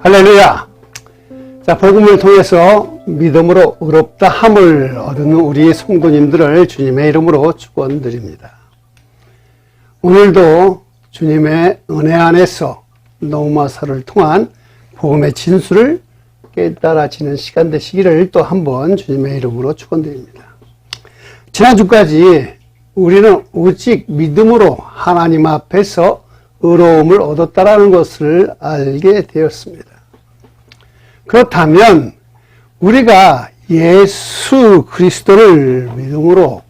할렐루야! 자, 복음을 통해서 믿음으로 의롭다 함을 얻는 우리 성도님들을 주님의 이름으로 축원드립니다. 오늘도 주님의 은혜 안에서 노마사를 통한 복음의 진수를 깨달아지는 시간 되시기를 또 한번 주님의 이름으로 축원드립니다. 지난주까지 우리는 오직 믿음으로 하나님 앞에서 의로움을 얻었다라는 것을 알게 되었습니다. 그렇다면 우리가 예수 그리스도를 믿음으로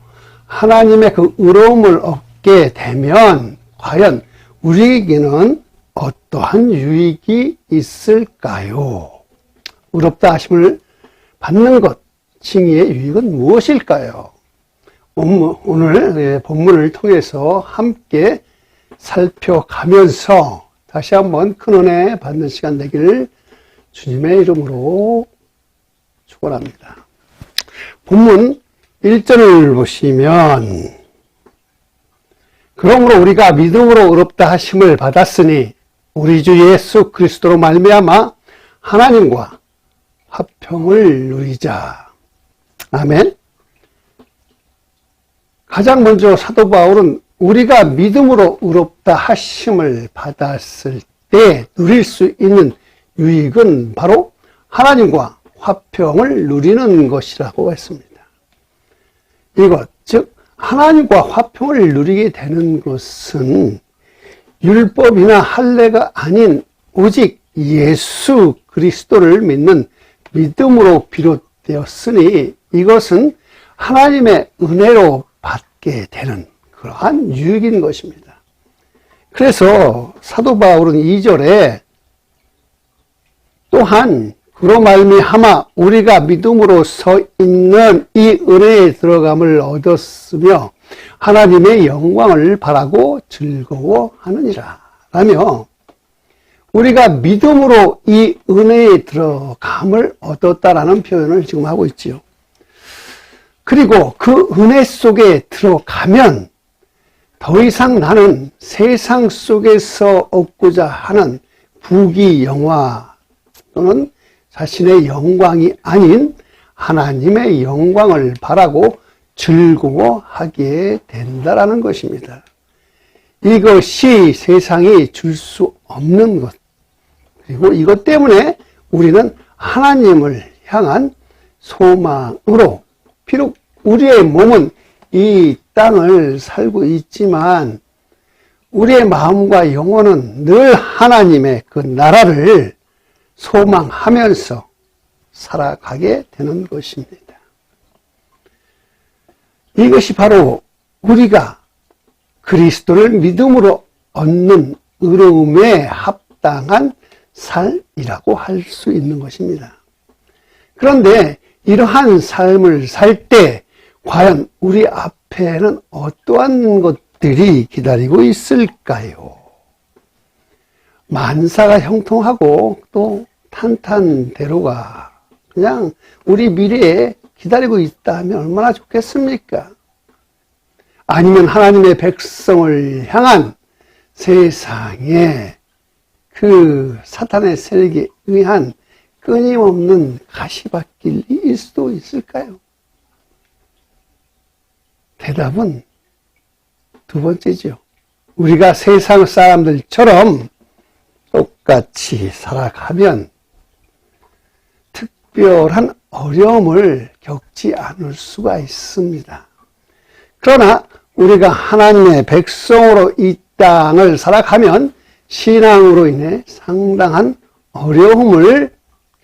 하나님의 그 의로움을 얻게 되면 과연 우리에게는 어떠한 유익이 있을까요? 의롭다 하심을 받는 것, 칭의의 유익은 무엇일까요? 오늘 본문을 통해서 함께 살펴가면서 다시 한번 큰 은혜 받는 시간 되기를 주님의 이름으로 축원합니다. 본문 1절을 보시면 그러므로 우리가 믿음으로 의롭다 하심을 받았으니 우리 주 예수 그리스도로 말미암아 하나님과 화평을 누리자. 아멘. 가장 먼저 사도 바울은 우리가 믿음으로 의롭다 하심을 받았을 때 누릴 수 있는 유익은 바로 하나님과 화평을 누리는 것이라고 했습니다. 이것, 즉 하나님과 화평을 누리게 되는 것은 율법이나 할례가 아닌 오직 예수 그리스도를 믿는 믿음으로 비롯되었으니 이것은 하나님의 은혜로 받게 되는 그러한 유익인 것입니다. 그래서 사도 바울은 2절에 또한 그로 말미암아 우리가 믿음으로 서 있는 이 은혜에 들어감을 얻었으며 하나님의 영광을 바라고 즐거워하느니라 라며 우리가 믿음으로 이 은혜에 들어감을 얻었다라는 표현을 지금 하고 있지요. 그리고 그 은혜 속에 들어가면 더 이상 나는 세상 속에서 얻고자 하는 부귀 영화 또는 자신의 영광이 아닌 하나님의 영광을 바라고 즐거워하게 된다라는 것입니다. 이것이 세상이 줄 수 없는 것. 그리고 이것 때문에 우리는 하나님을 향한 소망으로 비록 우리의 몸은 이 땅을 살고 있지만 우리의 마음과 영혼은 늘 하나님의 그 나라를 소망하면서 살아가게 되는 것입니다. 이것이 바로 우리가 그리스도를 믿음으로 얻는 의로움에 합당한 삶이라고 할 수 있는 것입니다. 그런데 이러한 삶을 살 때 과연 우리 앞에는 어떠한 것들이 기다리고 있을까요? 만사가 형통하고 또 탄탄대로가 그냥 우리 미래에 기다리고 있다면 얼마나 좋겠습니까? 아니면 하나님의 백성을 향한 세상에 그 사탄의 세력에 의한 끊임없는 가시밭길일 수도 있을까요? 대답은 두 번째죠. 우리가 세상 사람들처럼 똑같이 살아가면 특별한 어려움을 겪지 않을 수가 있습니다. 그러나 우리가 하나님의 백성으로 이 땅을 살아가면 신앙으로 인해 상당한 어려움을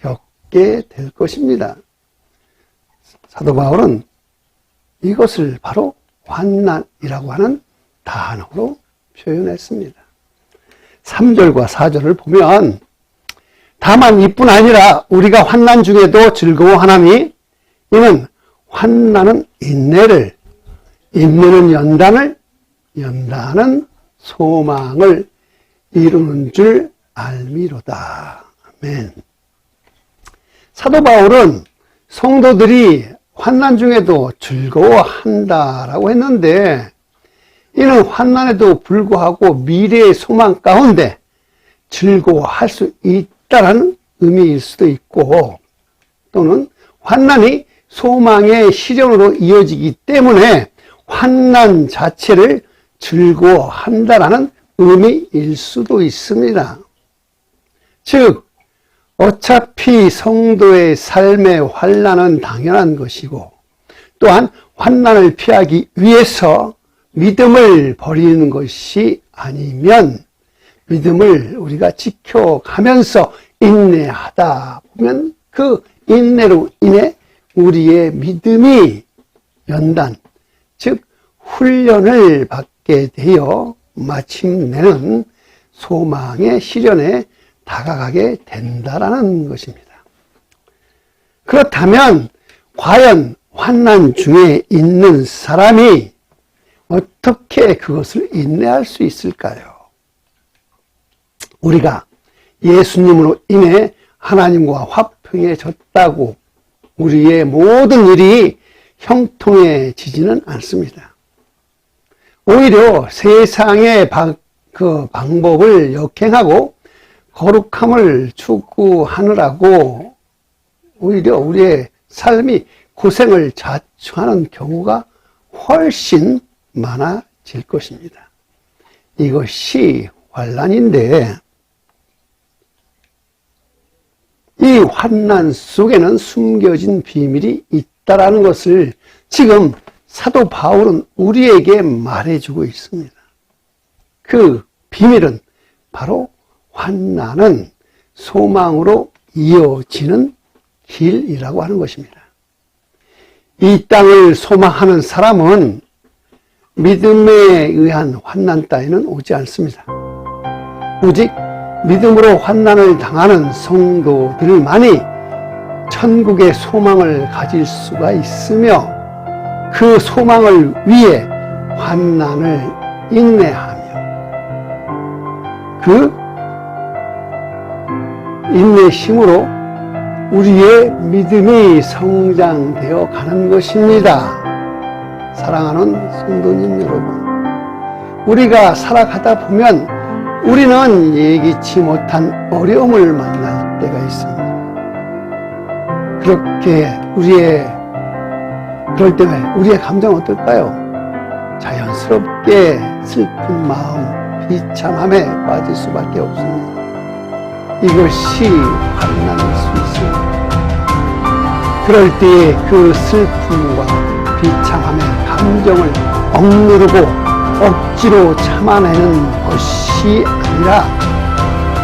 겪게 될 것입니다. 사도 바울은 이것을 바로 환난이라고 하는 단어로 표현했습니다. 3절과 4절을 보면 다만 이뿐 아니라 우리가 환난 중에도 즐거워하나니 이는 환난은 인내를, 인내는 연단을, 연단은 소망을 이루는 줄 알미로다. 아멘. 사도 바울은 성도들이 환난 중에도 즐거워한다라고 했는데 이는 환난에도 불구하고 미래의 소망 가운데 즐거워할 수 있다라는 의미일 수도 있고, 또는 환난이 소망의 실현으로 이어지기 때문에 환난 자체를 즐거워한다라는 의미일 수도 있습니다. 즉, 어차피 성도의 삶의 환난은 당연한 것이고, 또한 환난을 피하기 위해서 믿음을 버리는 것이 아니면 믿음을 우리가 지켜가면서 인내하다 보면 그 인내로 인해 우리의 믿음이 연단, 즉 훈련을 받게 되어 마침내는 소망의 실현에 다가가게 된다라는 것입니다. 그렇다면 과연 환난 중에 있는 사람이 어떻게 그것을 인내할 수 있을까요? 우리가 예수님으로 인해 하나님과 화평해졌다고 우리의 모든 일이 형통해지지는 않습니다. 오히려 세상의 그 방법을 역행하고 거룩함을 추구하느라고 오히려 우리의 삶이 고생을 자초하는 경우가 훨씬 많아질 것입니다. 이것이 환난인데, 이 환난 속에는 숨겨진 비밀이 있다라는 것을 지금 사도 바울은 우리에게 말해주고 있습니다. 그 비밀은 바로 환난은 소망으로 이어지는 길이라고 하는 것입니다. 이 땅을 소망하는 사람은 믿음에 의한 환난 따위는 오지 않습니다. 오직 믿음으로 환난을 당하는 성도들만이 천국의 소망을 가질 수가 있으며, 그 소망을 위해 환난을 인내하며 그 인내심으로 우리의 믿음이 성장되어 가는 것입니다. 사랑하는 성도님 여러분, 우리가 살아가다 보면 우리는 예기치 못한 어려움을 만날 때가 있습니다. 그럴 때 우리의 감정은 어떨까요? 자연스럽게 슬픈 마음, 비참함에 빠질 수밖에 없습니다. 이것이 환난일 수 있습니다. 그럴 때에 그 슬픔과 비참함의 감정을 억누르고 억지로 참아내는 것이 아니라,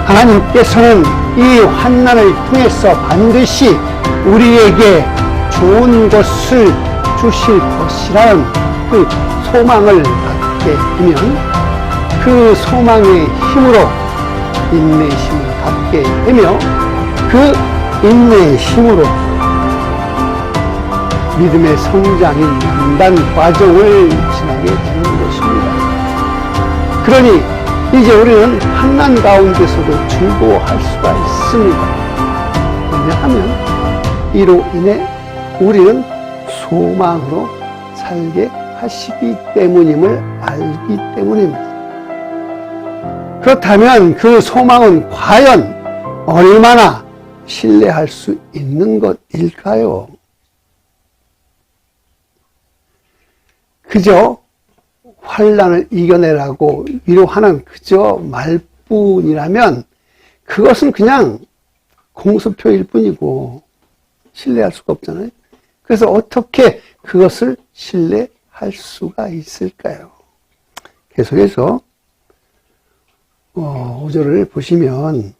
하나님께서는 이 환난을 통해서 반드시 우리에게 좋은 것을 주실 것이라는 그 소망을 갖게 되면, 그 소망의 힘으로 인내심을 갖게 되며, 그 인내의 힘으로 믿음의 성장인 연단 과정을 지나게 되는 것입니다. 그러니 이제 우리는 환난 가운데서도 즐거워할 수가 있습니다. 왜냐하면 이로 인해 우리는 소망으로 살게 하시기 때문임을 알기 때문입니다. 그렇다면 그 소망은 과연 얼마나 신뢰할 수 있는 것일까요? 그저 환난을 이겨내라고 위로하는 그저 말뿐이라면 그것은 그냥 공수표일 뿐이고 신뢰할 수가 없잖아요. 그래서 어떻게 그것을 신뢰할 수가 있을까요? 계속해서 5절을 보시면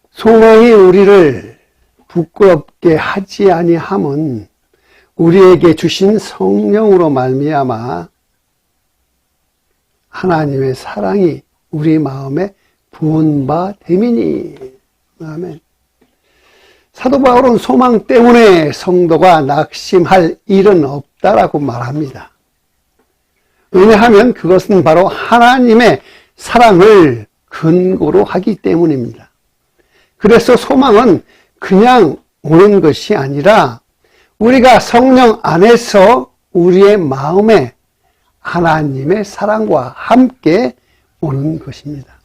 소망이 우리를 부끄럽게 하지 아니함은 우리에게 주신 성령으로 말미암아 하나님의 사랑이 우리 마음에 부은 바 됨이니. 아멘. 사도 바울은 소망 때문에 성도가 낙심할 일은 없다라고 말합니다. 왜냐하면 그것은 바로 하나님의 사랑을 근거로 하기 때문입니다. 그래서 소망은 그냥 오는 것이 아니라 우리가 성령 안에서 우리의 마음에 하나님의 사랑과 함께 오는 것입니다.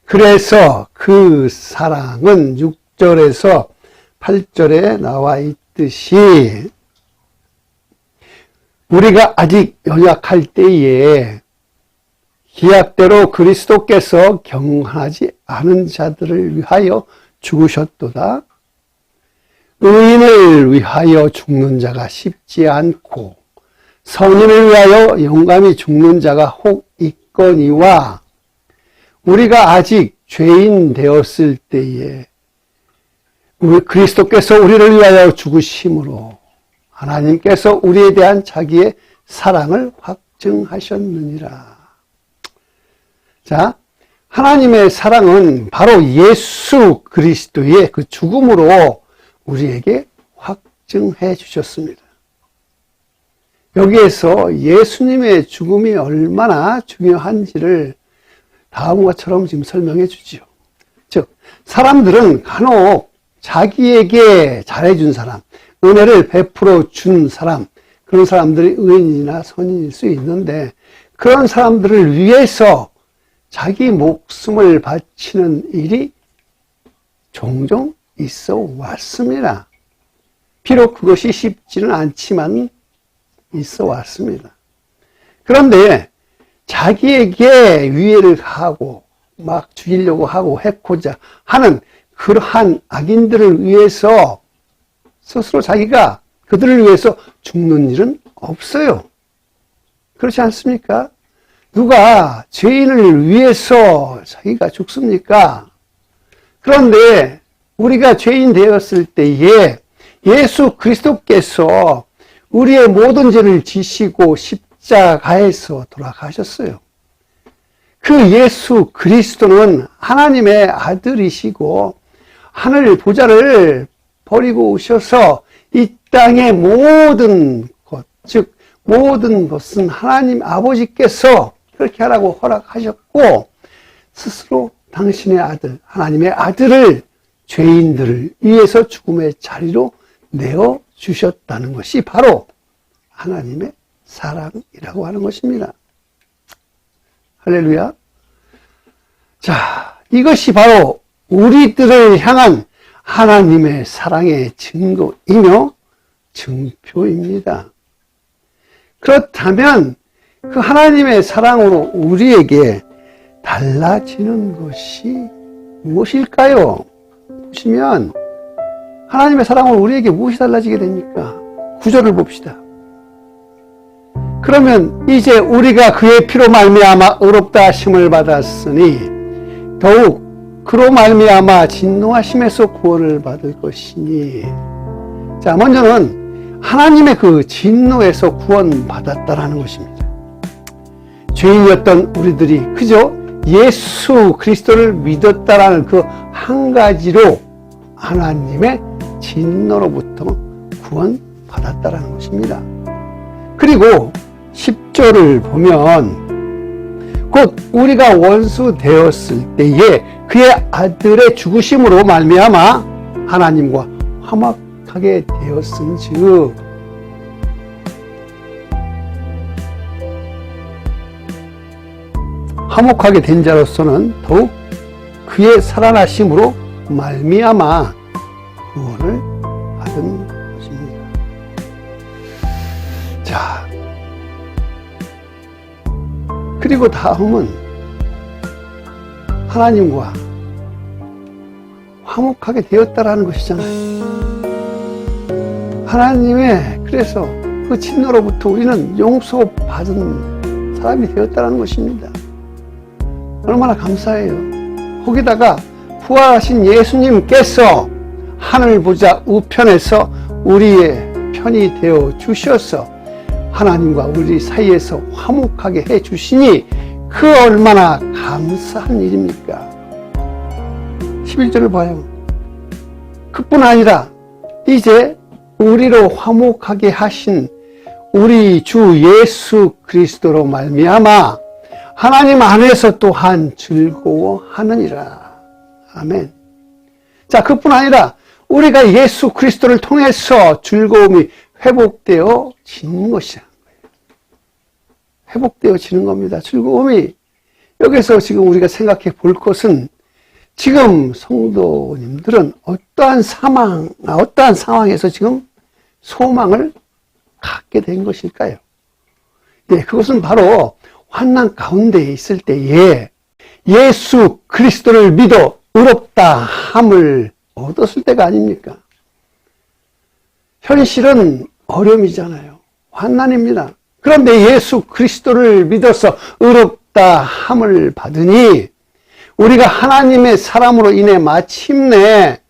그래서 그 사랑은 6절에서 8절에 나와 있듯이 우리가 아직 연약할 때에 기약대로 그리스도께서 경건하지 않은 자들을 위하여 죽으셨도다. 의인을 위하여 죽는 자가 쉽지 않고 선인을 위하여 용감히 죽는 자가 혹 있거니와 우리가 아직 죄인 되었을 때에 그리스도께서 우리를 위하여 죽으심으로 하나님께서 우리에 대한 자기의 사랑을 확증하셨느니라. 자, 하나님의 사랑은 바로 예수 그리스도의 그 죽음으로 우리에게 확증해 주셨습니다. 여기에서 예수님의 죽음이 얼마나 중요한지를 다음과 처럼 지금 설명해 주지요. 즉, 사람들은 간혹 자기에게 잘해준 사람, 은혜를 베풀어 준 사람, 그런 사람들이 의인이나 선인일 수 있는데 그런 사람들을 위해서 자기 목숨을 바치는 일이 종종 있어 왔습니다. 비록 그것이 쉽지는 않지만 있어 왔습니다. 그런데 자기에게 위해를 가하고 막 죽이려고 하고 해코자 하는 그러한 악인들을 위해서 스스로 자기가 그들을 위해서 죽는 일은 없어요. 그렇지 않습니까? 누가 죄인을 위해서 자기가 죽습니까? 그런데 우리가 죄인 되었을 때에 예수 그리스도께서 우리의 모든 죄를 지시고 십자가에서 돌아가셨어요. 그 예수 그리스도는 하나님의 아들이시고 하늘 보좌를 버리고 오셔서 이 땅의 모든 것, 즉 모든 것은 하나님 아버지께서 그렇게 하라고 허락하셨고 스스로 당신의 아들, 하나님의 아들을 죄인들을 위해서 죽음의 자리로 내어주셨다는 것이 바로 하나님의 사랑이라고 하는 것입니다. 할렐루야. 자, 이것이 바로 우리들을 향한 하나님의 사랑의 증거이며 증표입니다. 그렇다면 그 하나님의 사랑으로 우리에게 달라지는 것이 무엇일까요? 보시면 하나님의 사랑으로 우리에게 무엇이 달라지게 됩니까? 구절을 봅시다. 그러면 이제 우리가 그의 피로 말미암아 의롭다 하심을 받았으니 더욱 그로 말미암아 진노하심에서 구원을 받을 것이니. 자, 먼저는 하나님의 그 진노에서 구원받았다라는 것입니다. 죄인이었던 우리들이 그저 예수 그리스도를 믿었다라는 그 한 가지로 하나님의 진노로부터 구원받았다라는 것입니다. 그리고 10절을 보면 곧 우리가 원수 되었을 때에 그의 아들의 죽으심으로 말미암아 하나님과 화목하게 되었은즉 화목하게 된 자로서는 더욱 그의 살아나심으로 말미암아 구원을 받은 것입니다. 자, 그리고 다음은 하나님과 화목하게 되었다라는 것이잖아요. 하나님의 그래서 그 진노로부터 우리는 용서받은 사람이 되었다라는 것입니다. 얼마나 감사해요. 거기다가 부활하신 예수님께서 하늘 보좌 우편에서 우리의 편이 되어 주셔서 하나님과 우리 사이에서 화목하게 해 주시니 그 얼마나 감사한 일입니까? 11절을 봐요. 그뿐 아니라 이제 우리로 화목하게 하신 우리 주 예수 그리스도로 말미암아 하나님 안에서 또한 즐거워하느니라. 아멘. 자, 그뿐 아니라 우리가 예수 그리스도를 통해서 즐거움이 회복되어지는 것이라는 거예요. 회복되어지는 겁니다. 즐거움이. 여기서 지금 우리가 생각해 볼 것은 지금 성도님들은 어떠한 상황에서 지금 소망을 갖게 된 것일까요? 네, 그것은 바로 환난 가운데 있을 때에 예수 그리스도를 믿어 의롭다 함을 얻었을 때가 아닙니까? 현실은 어려움이잖아요. 환난입니다. 그런데 예수 그리스도를 믿어서 의롭다 함을 받으니 우리가 하나님의 사람으로 인해 마침내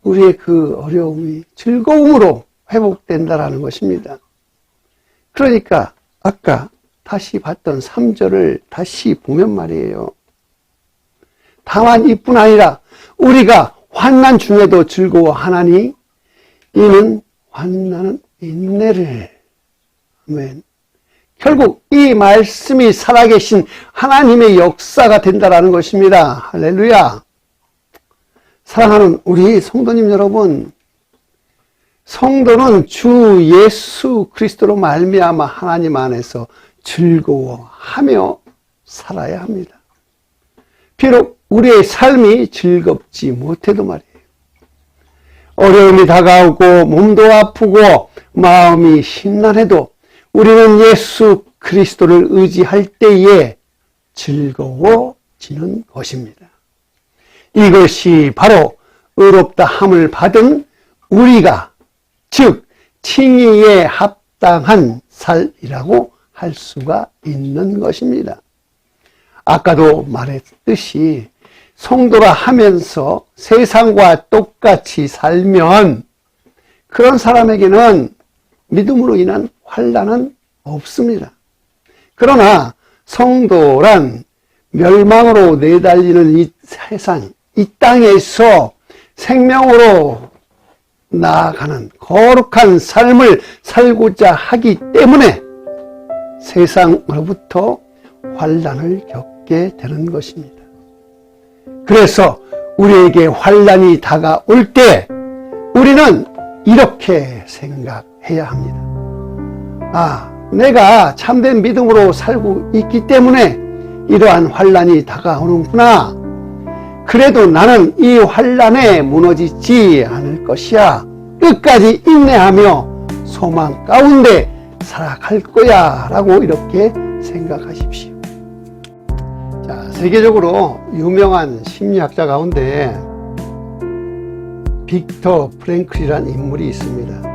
우리의 그 어려움이 즐거움으로 회복된다라는 것입니다. 그러니까 아까 다시 봤던 3절을 다시 보면 말이에요. 다만 이뿐 아니라 우리가 환난 중에도 즐거워하나니 이는 환난은 인내를. 아멘. 결국 이 말씀이 살아계신 하나님의 역사가 된다라는 것입니다. 할렐루야. 사랑하는 우리 성도님 여러분, 성도는 주 예수 그리스도로 말미암아 하나님 안에서 즐거워하며 살아야 합니다. 비록 우리의 삶이 즐겁지 못해도 말이에요. 어려움이 다가오고 몸도 아프고 마음이 심란해도 우리는 예수 그리스도를 의지할 때에 즐거워지는 것입니다. 이것이 바로 의롭다 함을 받은 우리가 즉 칭의에 합당한 살이라고 할 수가 있는 것입니다. 아까도 말했듯이 성도가 하면서 세상과 똑같이 살면 그런 사람에게는 믿음으로 인한 환난은 없습니다. 그러나 성도란 멸망으로 내달리는 이 세상, 이 땅에서 생명으로 나아가는 거룩한 삶을 살고자 하기 때문에 세상으로부터 환난을 겪게 되는 것입니다. 그래서 우리에게 환난이 다가올 때 우리는 이렇게 생각해야 합니다. 내가 참된 믿음으로 살고 있기 때문에 이러한 환난이 다가오는구나. 그래도 나는 이 환난에 무너지지 않을 것이야. 끝까지 인내하며 소망 가운데 살아갈 거야 라고 이렇게 생각하십시오. 자, 세계적으로 유명한 심리학자 가운데 빅터 프랭클이라는 인물이 있습니다.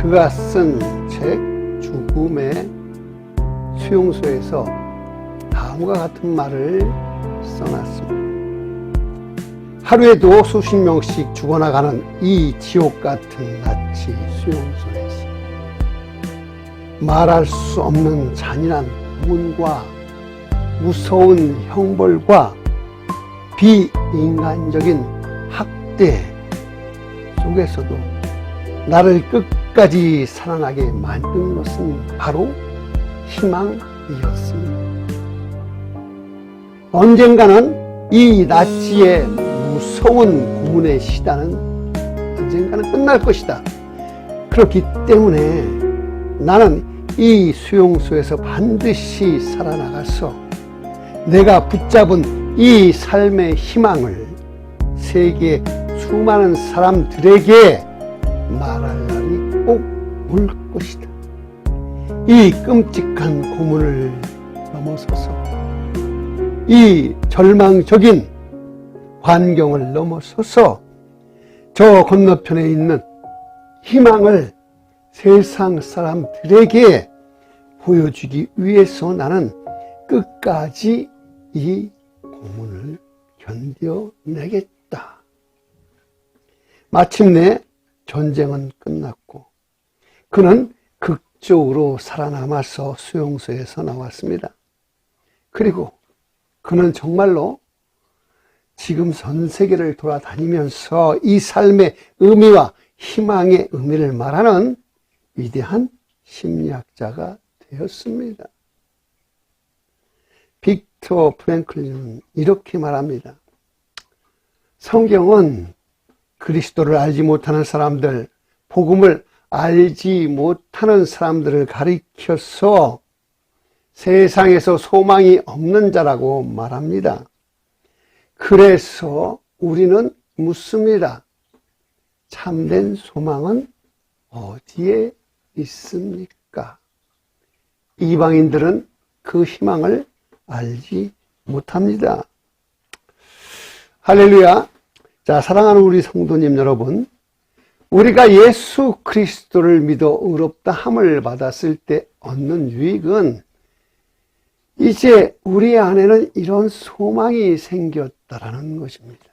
그가 쓴 책 죽음의 수용소에서 다음과 같은 말을 써놨습니다. 하루에도 수십 명씩 죽어나가는 이 지옥 같은 나치 수용소에서 말할 수 없는 잔인한 고문과 무서운 형벌과 비인간적인 학대 속에서도 나를 끝까지 살아나게 만든 것은 바로 희망이었습니다. 언젠가는 이 나치의 무서운 고문의 시대는 언젠가는 끝날 것이다. 그렇기 때문에 나는 이 수용소에서 반드시 살아나가서 내가 붙잡은 이 삶의 희망을 세계 수많은 사람들에게 말할 날이 꼭 올 것이다. 이 끔찍한 고문을 넘어서서 이 절망적인 환경을 넘어서서 저 건너편에 있는 희망을 세상 사람들에게 보여주기 위해서 나는 끝까지 이 고문을 견뎌내겠다. 마침내 전쟁은 끝났고 그는 극적으로 살아남아서 수용소에서 나왔습니다. 그리고 그는 정말로 지금 전 세계를 돌아다니면서 이 삶의 의미와 희망의 의미를 말하는 위대한 심리학자가 되었습니다. 빅터 프랭클린은 이렇게 말합니다. 성경은 그리스도를 알지 못하는 사람들, 복음을 알지 못하는 사람들을 가리켜서 세상에서 소망이 없는 자라고 말합니다. 그래서 우리는 묻습니다. 참된 소망은 어디에 있습니까? 이방인들은 그 희망을 알지 못합니다. 할렐루야. 자, 사랑하는 우리 성도님 여러분, 우리가 예수 그리스도를 믿어 의롭다 함을 받았을 때 얻는 유익은 이제 우리 안에는 이런 소망이 생겼다라는 것입니다.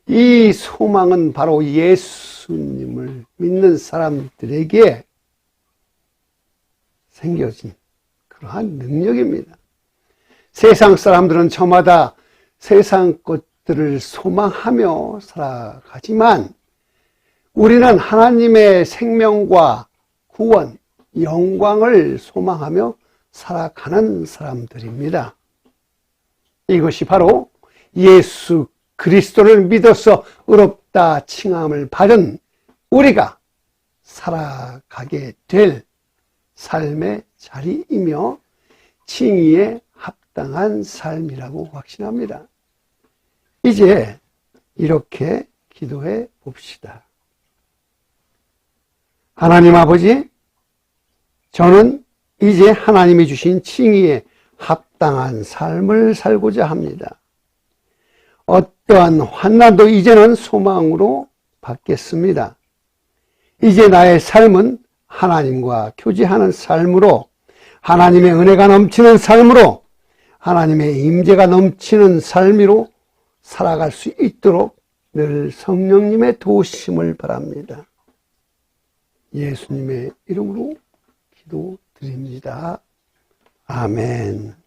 이 소망은 바로 예수님을 믿는 사람들에게 생겨진 그러한 능력입니다. 세상 사람들은 저마다 세상 것들을 소망하며 살아가지만 우리는 하나님의 생명과 구원, 영광을 소망하며 살아가는 사람들입니다. 이것이 바로 예수 그리스도를 믿어서 의롭다 칭함을 받은 우리가 살아가게 될 삶의 자리이며 칭의에 합당한 삶이라고 확신합니다. 이제 이렇게 기도해 봅시다. 하나님 아버지, 저는 이제 하나님이 주신 칭의에 합당한 삶을 살고자 합니다. 어떠한 환난도 이제는 소망으로 받겠습니다. 이제 나의 삶은 하나님과 교제하는 삶으로, 하나님의 은혜가 넘치는 삶으로, 하나님의 임재가 넘치는 삶으로 살아갈 수 있도록 늘 성령님의 도우심을 바랍니다. 예수님의 이름으로 기도드립니다. 아멘.